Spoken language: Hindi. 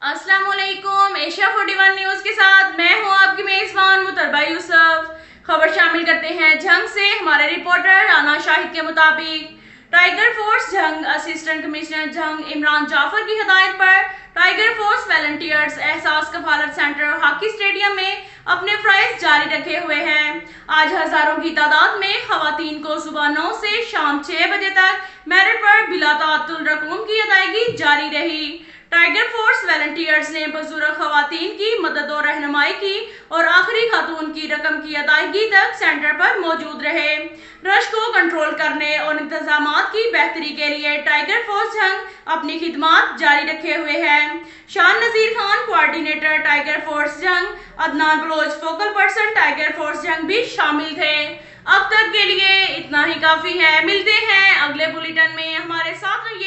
अस्सलाम वालेकुम। एशिया 41 न्यूज के साथ मैं हूं आपकी मेजबान मुतरबा यूसुफ। खबर शामिल करते हैं जंग से। हमारे रिपोर्टर राना शाहिद के मुताबिक टाइगर फोर्स जंग असिस्टेंट कमिश्नर जंग इमरान जाफर की हिदायत पर टाइगर फोर्स वॉलंटियर्स एहसास कफालत सेंटर हॉकी स्टेडियम में अपने फ्राइज जारी रखे हुए हैं। आज हजारों की तादाद में खवातीन को सुबह 9 से शाम 6 बजे तक मेरिट पर बिला ताअत्तुल रकूम की अदायगी जारी रही। टाइगर फोर्स वॉलंटियर्स ने बुजुर्ग खवातीन की मदद और रहनुमाई की और आखिरी खातून की रकम की अदायगी तक सेंटर पर मौजूद रहे। रश को कंट्रोल करने और इंतजामात की बेहतरी के लिए टाइगर फोर्स जंग अपनी खिदमात जारी रखे हुए है। Shan Nazir Khan coordinator tiger force Jhang, Adnan Baloch focal person tiger force Jhang भी शामिल थे। अब तक के लिए इतना ही काफी है। मिलते हैं अगले बुलेटिन में, हमारे साथ रहिए।